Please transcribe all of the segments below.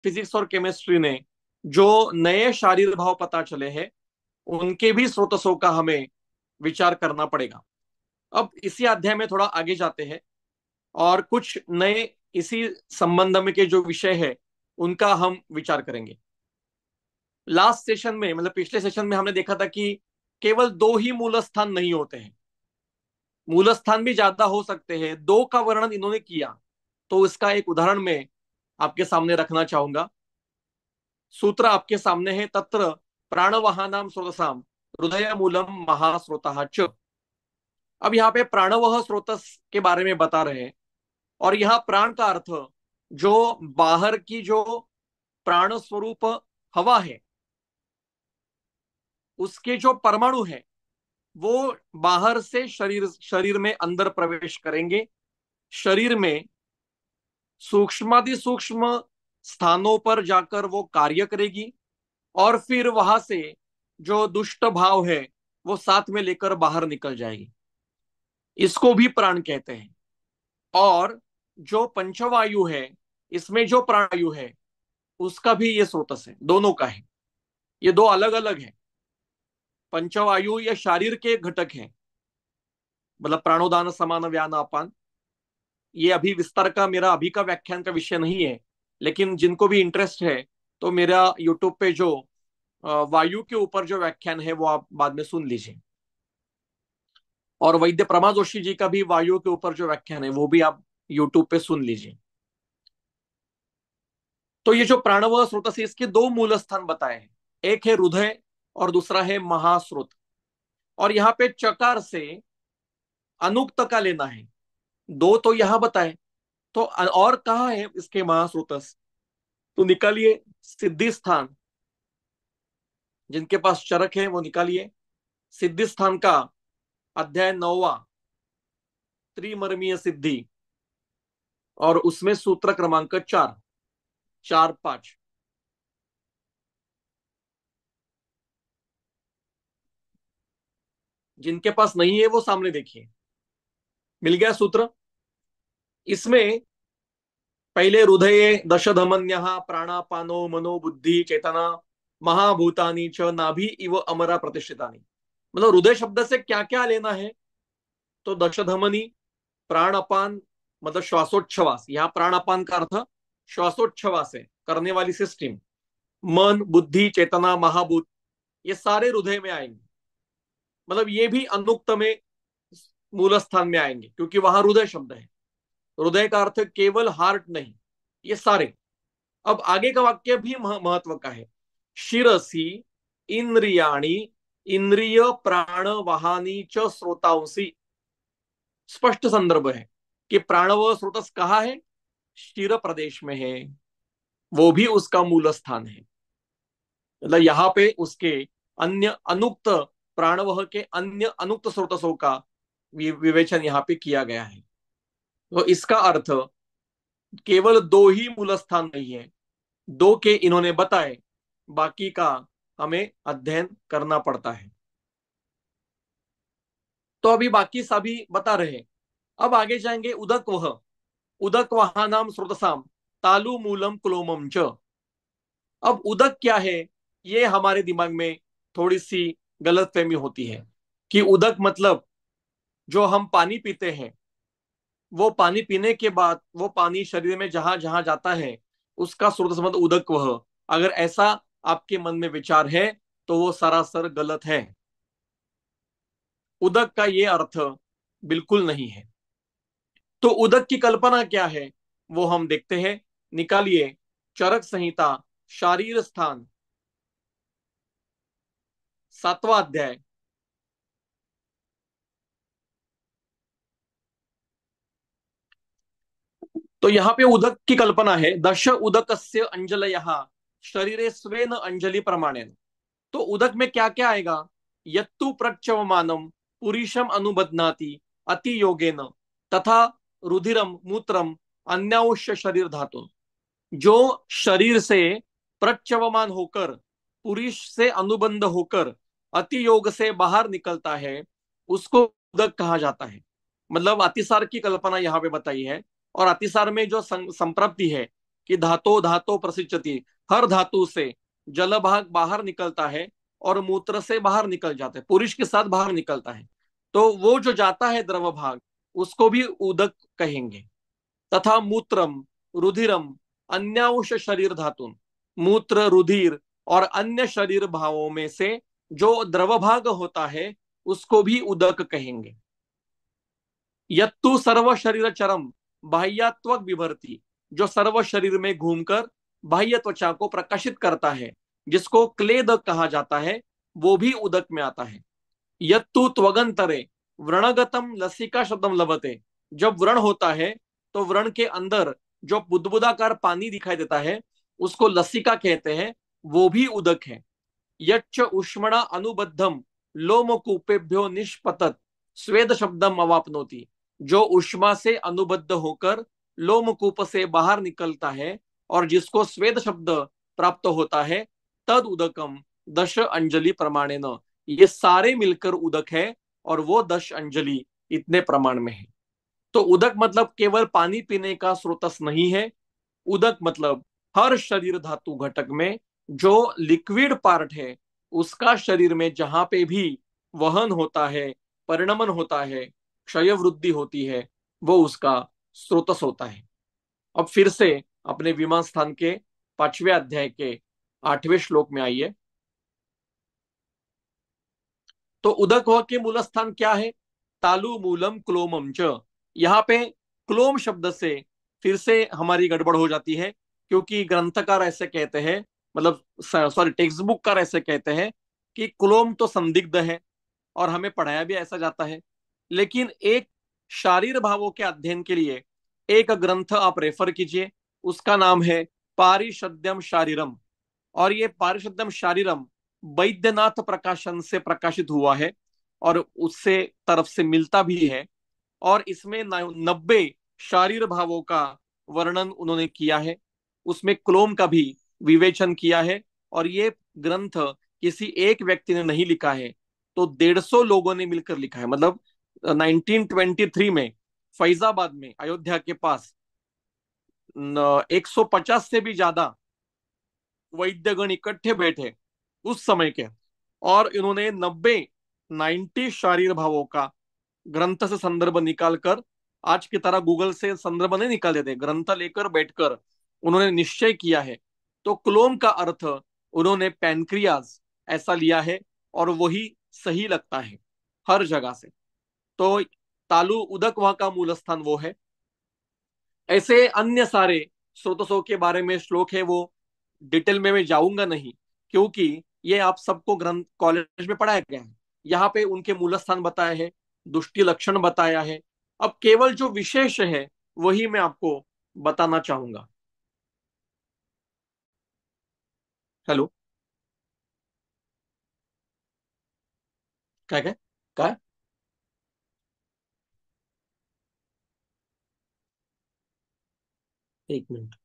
Physics और chemistry ने जो नए शारीर भाव पता चले हैं, उनके भी स्रोतसों का हमें विचार करना पड़ेगा। अब इसी अध्याय में थोड़ा आगे जाते हैं और कुछ नए इसी संबंध में के जो विषय है उनका हम विचार करेंगे। लास्ट सेशन में, मतलब पिछले सेशन में, हमने देखा था कि केवल दो ही मूल स्थान नहीं होते हैं, मूल स्थान भी ज्यादा हो सकते हैं। दो का वर्णन इन्होंने किया, तो इसका एक उदाहरण मैं आपके सामने रखना चाहूंगा। सूत्र आपके सामने है, तत्र प्राणवहानाम स्रोतसाम हृदय मूलम महास्रोता च। अब यहाँ पे प्राणवह स्रोतस के बारे में बता रहे हैं, और यहाँ प्राण का अर्थ जो बाहर की जो प्राण स्वरूप हवा है, उसके जो परमाणु है वो बाहर से शरीर शरीर में अंदर प्रवेश करेंगे, शरीर में सूक्ष्माति सूक्ष्म स्थानों पर जाकर वो कार्य करेगी, और फिर वहां से जो दुष्ट भाव है वो साथ में लेकर बाहर निकल जाएगी। इसको भी प्राण कहते हैं। और जो पंचवायु है, इसमें जो प्राणवायु है उसका भी ये स्रोतस है, दोनों का है। ये दो अलग अलग है। पंचवायु ये शारीर के घटक हैं, मतलब प्राणोदान समान व्यान अपान। ये अभी विस्तार का, मेरा अभी का व्याख्यान का विषय नहीं है, लेकिन जिनको भी इंटरेस्ट है तो मेरा यूट्यूब पे जो वायु के ऊपर जो व्याख्यान है वो आप बाद में सुन लीजिए। और वैद्य प्रमा जोशी जी का भी वायु के ऊपर जो व्याख्यान है वो भी आप यूट्यूब पे सुन लीजिए। तो ये जो प्राणव स्रोत है, इसके दो मूल स्थान बताए हैं, एक है हृदय और दूसरा है महास्रोत। और यहाँ पे चकार से अनुक्त का लेना है। दो तो यहां बताए, तो और कहाँ है इसके महास्रोतस? तो निकालिए सिद्धि स्थान, जिनके पास चरक है वो निकालिए। सिद्धि स्थान का अध्याय 9वां, त्रिमर्मीय सिद्धि, और उसमें सूत्र क्रमांक 4, 4, 5। जिनके पास नहीं है वो सामने देखिए, मिल गया सूत्र। इसमें पहले हृदय दशधमन्य प्राणापानो मनो बुद्धि चेतना महाभूतानी च नाभि इव अमरा प्रतिष्ठितानी। मतलब हृदय शब्द से क्या क्या लेना है? तो दशधमनी, प्राण अपान, मतलब श्वासोच्छवास, यहाँ प्राण अपान का अर्थ श्वासोच्छवास है, करने वाली सिस्टम। मन, बुद्धि, चेतना, महाभूत, ये सारे हृदय में आएंगे। मतलब ये भी अनुक्त में मूल स्थान में आएंगे, क्योंकि वहां हृदय शब्द है। हृदय का अर्थ केवल हार्ट नहीं, ये सारे। अब आगे का वाक्य भी महत्व का है। शिरसी इंद्रियाणी इंद्रिय प्राण वाहानी च स्रोतांसी। स्पष्ट संदर्भ है कि प्राण व स्रोतस कहाँ है? शिर प्रदेश में है, वो भी उसका मूल स्थान है। मतलब यहाँ पे उसके अन्य अनुक्त, प्राणवह के अन्य अनुक्त स्रोतसों का विवेचन यहाँ पे किया गया है। तो इसका अर्थ केवल दो ही मूल स्थान नहीं है, दो के इन्होंने बताए, बाकी का हमें अध्ययन करना पड़ता है। तो अभी बाकी सभी बता रहे हैं। अब आगे जाएंगे उदक वह, उदक वहानाम स्रोतसाम तालु मूलम क्लोमम च। अब उदक क्या है, ये हमारे दिमाग में थोड़ी सी गलतफहमी होती है कि उदक मतलब जो हम पानी पीते हैं, वो पानी पीने के बाद वो पानी शरीर में जहां जहां जाता है उसका स्रोत संबंध उदक वह। अगर ऐसा आपके मन में विचार है तो वो सरासर गलत है। उदक का ये अर्थ बिल्कुल नहीं है। तो उदक की कल्पना क्या है वो हम देखते हैं। निकालिए चरक संहिता, शारीर स्थान, 7वां अध्याय। तो यहाँ पे उदक की कल्पना है, दश उदकस्य अंजलयः शरीरे स्वेन अंजलि प्रमाणेन। तो उदक में क्या क्या आएगा? यत्तु प्रच्यवमानम पुरीशम अनुबध्नाति अति योगेन तथा रुधिरम मूत्रम अन्यावश्य शरीर धातु। जो शरीर से प्रच्यवमान होकर, पुरुष से अनुबंध होकर अति योग से बाहर निकलता है, उसको उदक कहा जाता है। मतलब अतिसार की कल्पना यहाँ पे बताई है। और अतिसार में जो संप्राप्ति है कि धातो धातो प्रसिंचति, हर धातु से जल भाग बाहर निकलता है और मूत्र से बाहर निकल जाता है, पुरुष के साथ बाहर निकलता है। तो वो जो जाता है द्रव भाग, उसको भी उदक कहेंगे। तथा मूत्रम रुधिरम अन्यांश शरीर धातुन, मूत्र रुधिर और अन्य शरीर भावों में से जो द्रव भाग होता है उसको भी उदक कहेंगे। यत्तु सर्व शरीर चरम बाह्यात्वक विभर्ती, जो सर्व शरीर में घूमकर बाह्य त्वचा को प्रकाशित करता है, जिसको क्लेद कहा जाता है, वो भी उदक में आता है। यत्तु त्वगंतरे व्रणगतम लसिका शब्दम लभते, जब व्रण होता है तो व्रण के अंदर जो बुदबुदाकार पानी दिखाई देता है उसको लसिका कहते हैं, वो भी उदक है। यच्च उष्मणा अनुबद्धम लोमकूपेभ्यो निष्पतत स्वेद शब्दम अवापनोति, जो उष्मा से अनुबद्ध होकर लोमकूप से बाहर निकलता है और जिसको स्वेद शब्द प्राप्त होता है, तद उदकम दश अंजलि प्रमाणेन, ये सारे मिलकर उदक है और वो 10 अंजलि इतने प्रमाण में है। तो उदक मतलब केवल पानी पीने का स्रोतस नहीं है। उदक मतलब हर शरीर धातु घटक में जो लिक्विड पार्ट है उसका शरीर में जहां पे भी वहन होता है, परिणमन होता है, क्षय वृद्धि होती है, वो उसका स्रोतस होता है। अब फिर से अपने विमान स्थान के 5वें अध्याय के 8वें श्लोक में आइए। तो उदक के मूल स्थान क्या है? तालु मूलम क्लोमम च। यहाँ पे क्लोम शब्द से फिर से हमारी गड़बड़ हो जाती है, क्योंकि ग्रंथकार ऐसे कहते हैं, मतलब सॉरी टेक्स्ट बुक कार ऐसे कहते हैं कि क्लोम तो संदिग्ध है और हमें पढ़ाया भी ऐसा जाता है। लेकिन एक शारीर भावों के अध्ययन के लिए एक ग्रंथ आप रेफर कीजिए, उसका नाम है पारिषद्यम शारीरम। और ये पारिषद्यम शारीरम वैद्यनाथ प्रकाशन से प्रकाशित हुआ है और उससे तरफ से मिलता भी है। और इसमें 90 शारीर भावों का वर्णन उन्होंने किया है, उसमें क्लोम का भी विवेचन किया है। और ये ग्रंथ किसी एक व्यक्ति ने नहीं लिखा है, तो 150 लोगों ने मिलकर लिखा है। मतलब 1923 में फैजाबाद में अयोध्या के पास 150 से भी ज्यादा वैद्यगण इकट्ठे बैठे उस समय के, और इन्होंने 90 शारीर भावों का ग्रंथ से संदर्भ निकालकर, आज की तरह गूगल से संदर्भ नहीं निकाल देते, ग्रंथ लेकर बैठकर उन्होंने निश्चय किया है। तो क्लोम का अर्थ उन्होंने पैनक्रियाज ऐसा लिया है और वही सही लगता है हर जगह से। तो तालु उदक वहां का मूल स्थान वो है। ऐसे अन्य सारे स्रोतों के बारे में श्लोक है, वो डिटेल में मैं जाऊंगा नहीं, क्योंकि ये आप सबको ग्रंथ कॉलेज में पढ़ाया गया है। यहाँ पे उनके मूल स्थान बताया है, दुष्टि लक्षण बताया है। अब केवल जो विशेष है वही मैं आपको बताना चाहूंगा। हेलो, क्या क्या क्या? एक मिनट।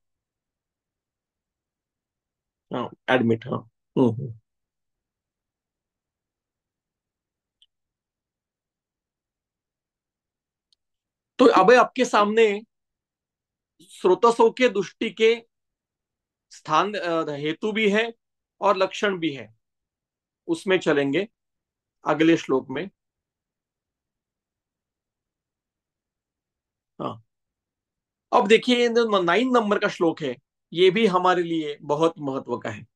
हाँ, एडमिट, हाँ। हम्म। तो अब आपके सामने स्रोतसों के दृष्टि के स्थान हेतु भी है और लक्षण भी है, उसमें चलेंगे अगले श्लोक में। हाँ, अब देखिए 9 नंबर का श्लोक है, ये भी हमारे लिए बहुत महत्व का है।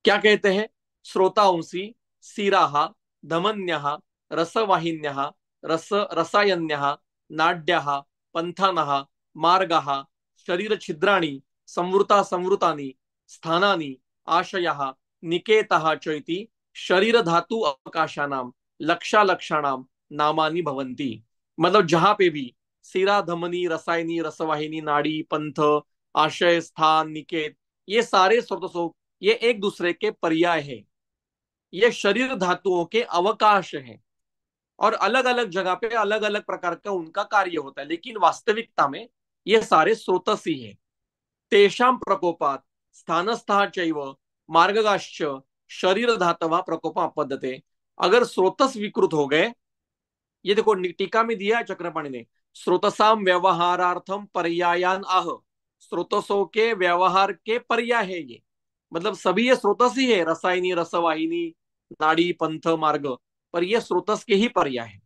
क्या कहते हैं? श्रोतांसी सिराहा धमन्यः रसवाहिन्यः रसायन्यः नाड्यः पंथानः मार्गाः शरीर छिद्राणि संवृता संवृतानि स्थानानि आशयः निकेतः चैति शरीर धातु अवकाशानां लक्षालक्षाणां नामानि भवन्ति। मतलब जहां पे भी सिरा धमनी रसायनी रसवाहिनी नाड़ी पंथ आशय स्थान निकेत, ये सारे स्रोत ये एक दूसरे के पर्याय है, ये शरीर धातुओं के अवकाश है। और अलग अलग जगह पे अलग अलग प्रकार का उनका कार्य होता है, लेकिन वास्तविकता में ये सारे स्रोतस ही है। तेषां प्रकोपात स्थानस्था चैव मार्गाश्च शरीर धातवा प्रकोप आपद्यते। अगर स्रोतस विकृत हो गए, ये देखो टीका में दिया है चक्रपाणि ने, स्रोतसाम व्यवहारार्थम पर्यायान आह। स्रोतसों के व्यवहार के पर्याय है ये। मतलब सभी ये स्रोतस ही है, रसायनी, रसवाहिनी, नाड़ी, पंथ, मार्ग, पर ये स्रोतस के ही पर्याय है।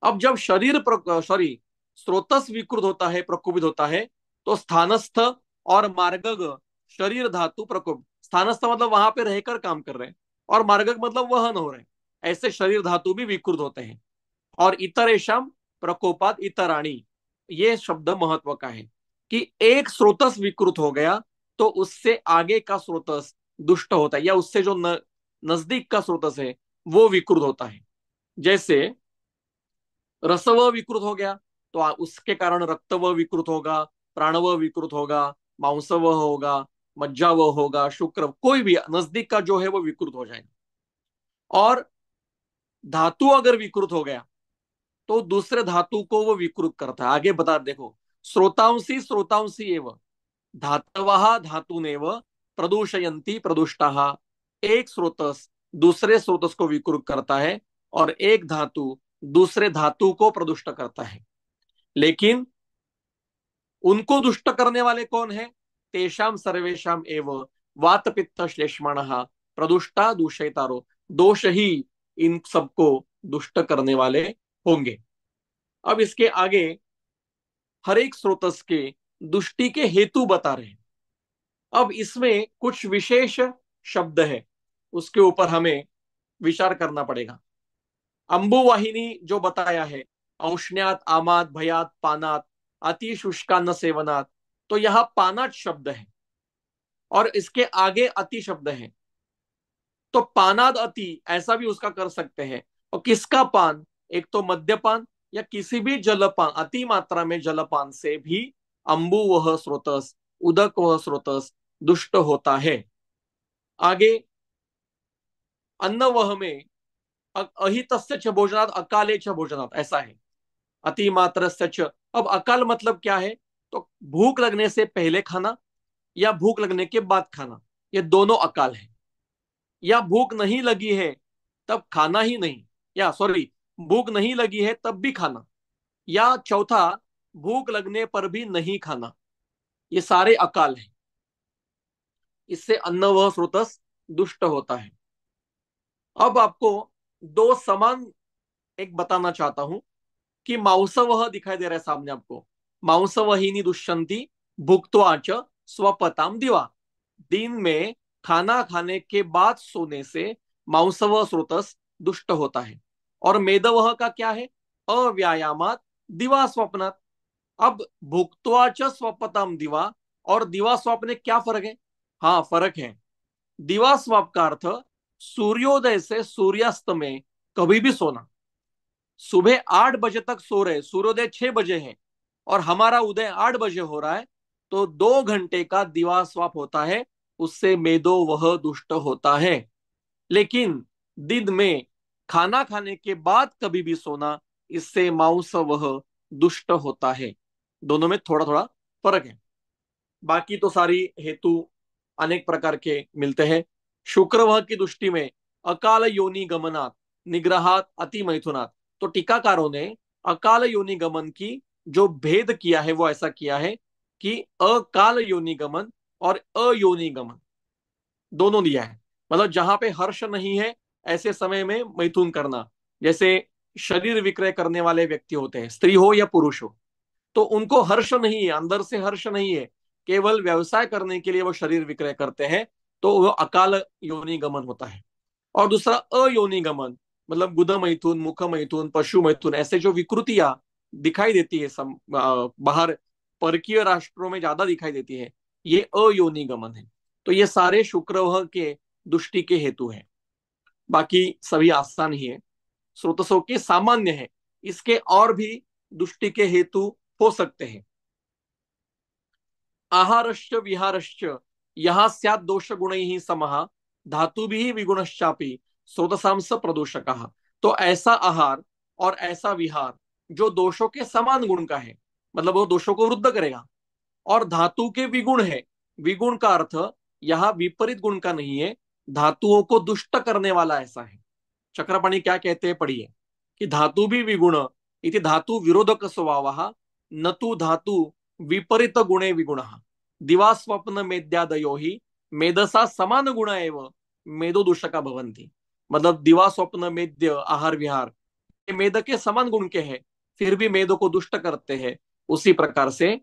अब जब सॉरी स्रोतस विकृत होता है, प्रकोपित होता है, तो स्थानस्थ और मार्गग शरीर धातु प्रकोप, स्थानस्थ मतलब वहां पे रहकर काम कर रहे हैं, और मार्गग मतलब वहन हो रहे हैं, ऐसे शरीर धातु भी विकृत होते हैं। और इतरेशम प्रकोपात इतराणी, ये शब्द महत्व का है कि एक स्रोतस विकृत हो गया तो उससे आगे का स्रोतस दुष्ट होता है, या उससे जो नजदीक का स्रोतस है वो विकृत होता है। जैसे रसव विकृत हो गया तो उसके कारण रक्तव विकृत होगा, प्राणव विकृत होगा, मांसव होगा, मज्जाव होगा, शुक्र, कोई भी नजदीक का जो है वो विकृत हो जाएगा। और धातु अगर विकृत हो गया तो दूसरे धातु को वो विकृत करता है। आगे बता देखो, श्रोतांसी श्रोतांसी एव धातवः धातुनेव प्रदूषयन्ति प्रदुष्टाः। एक स्रोतस दूसरे स्रोतस को विकृत करता है, और एक धातु दूसरे धातु को प्रदुष्ट करता है। लेकिन उनको दुष्ट करने वाले कौन है? तेषाम सर्वेशम एव वात पित्त श्लेष्मण प्रदुष्टा दूषयतारो, दोष ही इन सबको दुष्ट करने वाले होंगे। अब इसके आगे हर एक स्रोतस के दुष्टि के हेतु बता रहे हैं। अब इसमें कुछ विशेष शब्द है, उसके ऊपर हमें विचार करना पड़ेगा। अंबुवाहिनी जो बताया है, औष्ण्यात, आमात, भयात, पानात, अति शुष्कान्न सेवनात, तो यह पानात शब्द है और इसके आगे अति शब्द है। तो पानाद अति ऐसा भी उसका कर सकते हैं। और किसका पान? एक तो मद्यपान या किसी भी जलपान, अति मात्रा में जलपान से भी अंबु वह स्रोतस, उदक वह स्रोतस दुष्ट होता है। आगे अन्न वह में अहितस्य च भोजनात् अकाले च भोजनात्, ऐसा है, अति मात्र सच। अब अकाल मतलब क्या है? तो भूख लगने से पहले खाना या भूख लगने के बाद खाना, ये दोनों अकाल है। या भूख नहीं लगी है तब खाना ही नहीं, या सॉरी, भूख नहीं लगी है तब भी खाना, या चौथा भूख लगने पर भी नहीं खाना, ये सारे अकाल है। इससे अन्न वह स्रोतस दुष्ट होता है। अब आपको दो समान एक बताना चाहता हूं कि मांसवह दिखाई दे रहा है सामने आपको, मांसवहिनी दुष्यंती भुक्त्वा च स्वपताम दिवा। दिन में खाना खाने के बाद सोने से मांसव स्रोतस दुष्ट होता है। और मेदवह का क्या है? अव्यायामात दिवा स्वप्नात। अब भुक्त्वा च स्वपताम दिवा और दिवा स्वप्न क्या फर्क है? हाँ, फर्क है। दिवा स्वप का अर्थ सूर्योदय से सूर्यास्त में कभी भी सोना। सुबह 8 बजे तक सो रहे, सूर्योदय 6 बजे है और हमारा उदय 8 बजे हो रहा है, तो 2 घंटे का दिवा स्वाप होता है, उससे मेदो वह दुष्ट होता है। लेकिन दिन में खाना खाने के बाद कभी भी सोना, इससे मांस वह दुष्ट होता है। दोनों में थोड़ा थोड़ा फर्क है। बाकी तो सारी हेतु अनेक प्रकार के मिलते हैं। शुक्र वह की दृष्टि में अकाल योनि गमनात् निग्रहात अति मैथुनात्, तो टीकाकारों ने अकाल योनि गमन की जो भेद किया है वो ऐसा किया है कि अकाल योनि गमन और अयोनि गमन दोनों दिया है। मतलब जहां पे हर्ष नहीं है ऐसे समय में मैथुन करना। जैसे शरीर विक्रय करने वाले व्यक्ति होते हैं, स्त्री हो या पुरुष हो, तो उनको हर्ष नहीं है, अंदर से हर्ष नहीं है, केवल व्यवसाय करने के लिए वो शरीर विक्रय करते हैं, तो वो अकाल योनि गमन होता है। और दूसरा अयोनि गमन, मतलब गुद मैथुन, मुख मैथुन, पशु मैथुन, ऐसे जो विकृतियां दिखाई देती है बाहर परकीय राष्ट्रों में ज्यादा दिखाई देती है, ये अयोनि गमन है। तो ये सारे शुक्रवह के दुष्टि के हेतु हैं। बाकी सभी आसान ही है, स्रोतसों के सामान्य है। इसके और भी दुष्टि के हेतु हो सकते हैं। आहारश्च विहारश्च यहाँ स्यात् दोष गुण ही समहा धातु भी विगुणश्चापि स्रोतसांस प्रदूषक। तो ऐसा आहार और ऐसा विहार जो दोषों के समान गुण का है, मतलब वो दोषों को वृद्ध करेगा, और धातु के विगुण है। विगुण का अर्थ यहाँ विपरीत गुण का नहीं है, धातुओं को दुष्ट करने वाला ऐसा है। चक्रपाणी क्या कहते हैं, पढ़िए कि धातु भी विगुण इति धातु विरोधक स्वभाव न तो धातु विपरीत गुणे विगुण। दिवा स्वप्न मेद्यादयो ही मेधसा समान गुण एव मेदो दूषका भवंती। मतलब दिवा स्वप्न मेद्य आहार विहार ये मेद के समान गुण के हैं, फिर भी मेदों को दुष्ट करते हैं। उसी प्रकार से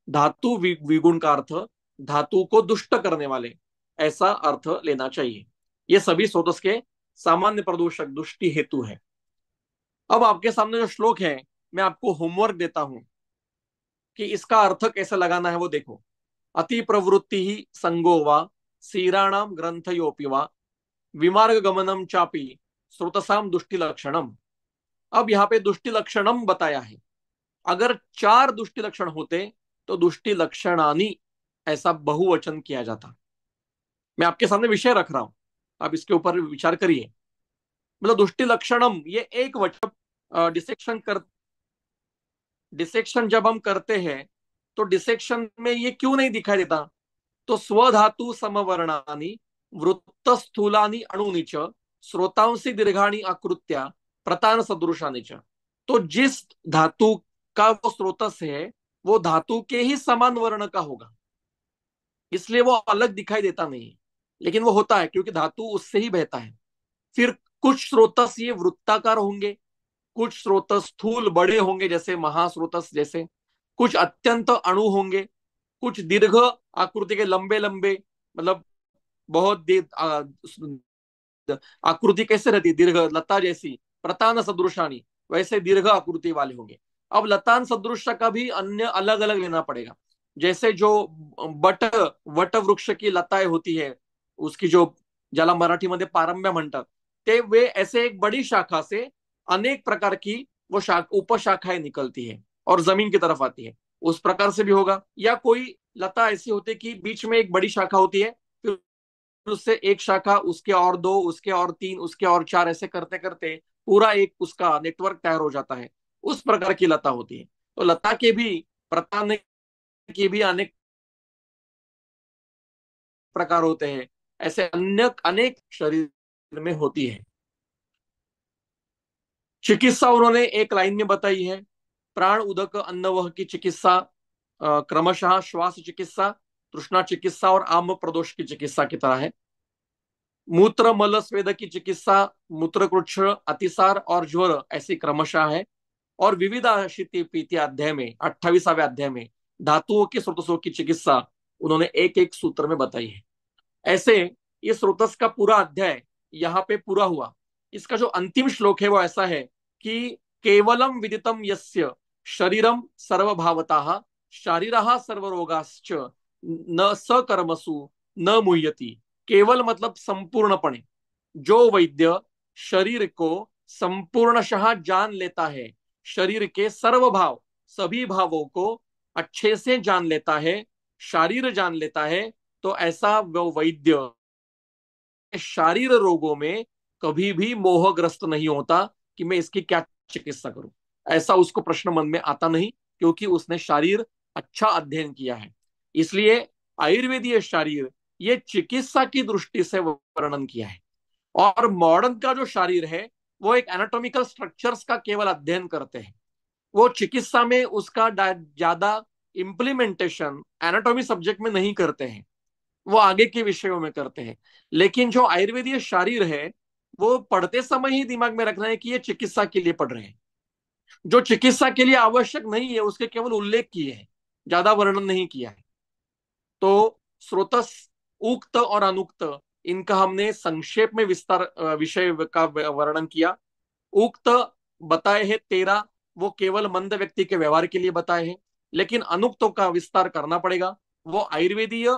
धातु विगुण का अर्थ धातु को दुष्ट करने वाले, ऐसा अर्थ लेना चाहिए। ये सभी स्रोतस के सामान्य प्रदूषक दुष्टि हेतु है। अब आपके सामने जो श्लोक है, मैं आपको होमवर्क देता हूं कि इसका अर्थ कैसे लगाना है वो देखो। अति प्रवृत्ति ही संगो वा सीराणाम ग्रंथयोपि वा विमार्ग गमनम चापी स्रोतसाम दुष्टि लक्षणम। अब यहाँ पे दुष्टि लक्षणम बताया है। अगर 4 दुष्टि लक्षण होते तो दुष्टि लक्षणानी ऐसा बहुवचन किया जाता। मैं आपके सामने विषय रख रहा हूं, आप इसके ऊपर विचार करिए। मतलब दुष्टि लक्षणम ये एक वचन डिसेक्शन जब हम करते हैं तो डिसेक्शन में ये क्यों नहीं दिखाई देता? तो स्वधातु समवर्णानी वृत्त स्थूलानी अणुनी च स्रोतांसी दीर्घाणी आकृत्या प्रतान सदृशानी च। तो जिस धातु का वो स्रोतस है वो धातु के ही समान वर्ण का होगा, इसलिए वो अलग दिखाई देता नहीं है, लेकिन वो होता है क्योंकि धातु उससे ही बहता है। फिर कुछ स्रोतस ये वृत्ताकार होंगे, कुछ स्रोतस स्थूल बड़े होंगे जैसे महास्रोतस जैसे, कुछ अत्यंत अणु होंगे, कुछ दीर्घ आकृति के लंबे लंबे, मतलब बहुत आकृति कैसे रहती है दीर्घ लता जैसी, प्रतान सदृशानी, वैसे दीर्घ आकृति वाले होंगे। अब लतान सदृश का भी अन्य अलग अलग लेना पड़ेगा। जैसे जो बट वट वृक्ष की लताएं होती है, उसकी जो ज्याला मराठीमध्ये पारंब्या म्हणतात, ते वे ऐसे एक बड़ी शाखा से अनेक प्रकार की वो उपशाखाएं निकलती है और जमीन की तरफ आती है, उस प्रकार से भी होगा। या कोई लता ऐसी होती है कि बीच में एक बड़ी शाखा होती है, फिर उससे एक शाखा, उसके और दो, उसके और तीन, उसके और चार, ऐसे करते करते पूरा एक उसका नेटवर्क तैयार हो जाता है। उस प्रकार की लता होती है। तो लता के भी प्रतान के भी अनेक प्रकार होते हैं, ऐसे अन्य अनेक शरीर में होती है। चिकित्सा उन्होंने एक लाइन में बताई है। प्राण उदक अन्नवह की चिकित्सा क्रमशः श्वास चिकित्सा, तृष्णा चिकित्सा और आम प्रदोष की चिकित्सा की तरह है। मूत्र मल स्वेद की चिकित्सा मूत्रकृच्छ, अतिसार और ज्वर ऐसी क्रमशः है। और विविधा शीति पीति अध्याय में 28वें अध्याय में धातुओं के स्रोतसों की चिकित्सा उन्होंने एक एक सूत्र में बताई है। ऐसे ये स्रोतस का पूरा अध्याय यहाँ पे पूरा हुआ। इसका जो अंतिम श्लोक है वो ऐसा है कि केवलम विदितम यस्य शरीरम सर्वभावतः शारीरः सर्वरोगाश्च न सकर्मसु न मुह्यति। केवल मतलब संपूर्णपणे, जो वैद्य शरीर को संपूर्णशः जान लेता है, शरीर के सर्व भाव सभी भावों को अच्छे से जान लेता है, शारीर जान लेता है, तो ऐसा वो वैद्य शारीर रोगों में कभी भी मोहग्रस्त नहीं होता कि मैं इसकी क्या चिकित्सा करूं। ऐसा उसको प्रश्न मन में आता नहीं, क्योंकि उसने शारीर अच्छा अध्ययन किया है। इसलिए आयुर्वेदीय शारीर ये चिकित्सा की दृष्टि से वर्णन किया है। और मॉडर्न का जो शरीर है वो एक एनाटॉमिकल स्ट्रक्चर्स का केवल अध्ययन करते हैं। वो चिकित्सा में उसका ज्यादा इम्प्लीमेंटेशन एनाटॉमी सब्जेक्ट में नहीं करते हैं, वो आगे के विषयों में करते हैं। लेकिन जो आयुर्वेदीय शारीर है वो पढ़ते समय ही दिमाग में रखना है कि ये चिकित्सा के लिए पढ़ रहे हैं। जो चिकित्सा के लिए आवश्यक नहीं है उसके केवल उल्लेख किए हैं, ज्यादा वर्णन नहीं किया है। तो स्रोतस उक्त और अनुक्त इनका हमने संक्षेप में विस्तार विषय का वर्णन किया। उक्त बताए हैं 13, वो केवल मंद व्यक्ति के व्यवहार के लिए बताए हैं। लेकिन अनुक्तों का विस्तार करना पड़ेगा। वो आयुर्वेदीय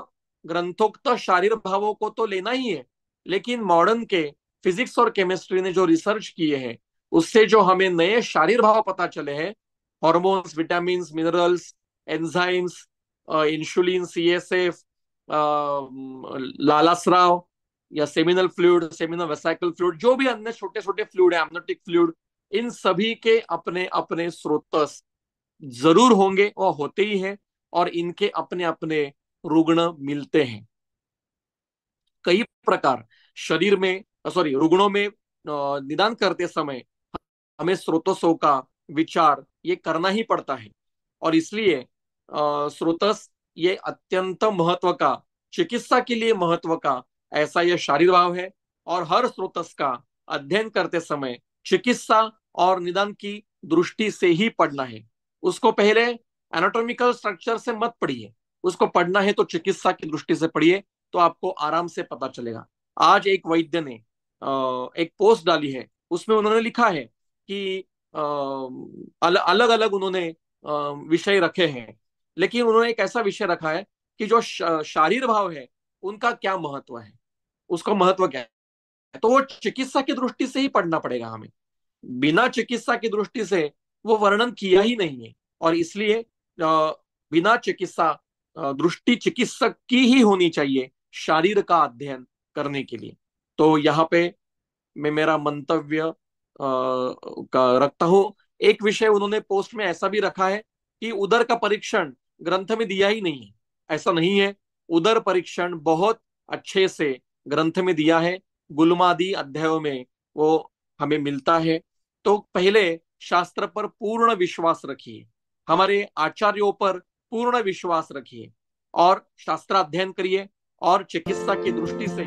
ग्रंथोक्त शारीर भावों को तो लेना ही है, लेकिन मॉडर्न के फिजिक्स और केमिस्ट्री ने जो रिसर्च किए हैं उससे जो हमें नए शारीर भाव पता चले हैं, hormones, vitamin, minerals, enzymes, insulin, CSF, लालास्राव या seminal fluid, seminal vesicle fluid, जो भी अन्य छोटे छोटे फ्लूइड है, एमनोटिक फ्लूइड, इन सभी के अपने अपने स्रोत जरूर होंगे और होते ही हैं। और इनके अपने अपने रुग्ण मिलते हैं। कई प्रकार शरीर में रुग्णों में निदान करते समय हमें स्रोतसों का विचार ये करना ही पड़ता है। और इसलिए स्रोतस ये अत्यंत महत्व का, चिकित्सा के लिए महत्व का ऐसा यह शारीर भाव है। और हर स्रोतस का अध्ययन करते समय चिकित्सा और निदान की दृष्टि से ही पढ़ना है। उसको पहले एनाटॉमिकल स्ट्रक्चर से मत पढ़िए, उसको पढ़ना है तो चिकित्सा की दृष्टि से पढ़िए, तो आपको आराम से पता चलेगा। आज एक वैद्य ने एक पोस्ट डाली है, उसमें उन्होंने लिखा है कि अलग अलग उन्होंने विषय रखे हैं, लेकिन उन्होंने एक ऐसा विषय रखा है कि जो शारीर भाव है उनका क्या महत्व है, उसका महत्व क्या है। तो वो चिकित्सा की दृष्टि से ही पढ़ना पड़ेगा हमें, बिना चिकित्सा की दृष्टि से वो वर्णन किया ही नहीं है। और इसलिए बिना चिकित्सा दृष्टि चिकित्सक की ही होनी चाहिए शारीर का अध्ययन करने के लिए। तो यहाँ पे मैं मेरा मंतव्य का रखता हूं। एक विषय उन्होंने पोस्ट में ऐसा भी रखा है कि उदर का परीक्षण ग्रंथ में दिया ही नहीं है। ऐसा नहीं है, उदर परीक्षण बहुत अच्छे से ग्रंथ में दिया है, गुलमादि अध्यायों में वो हमें मिलता है। तो पहले शास्त्र पर पूर्ण विश्वास रखिए, हमारे आचार्यों पर पूर्ण विश्वास रखिए और शास्त्र अध्ययन करिए और चिकित्सा की दृष्टि से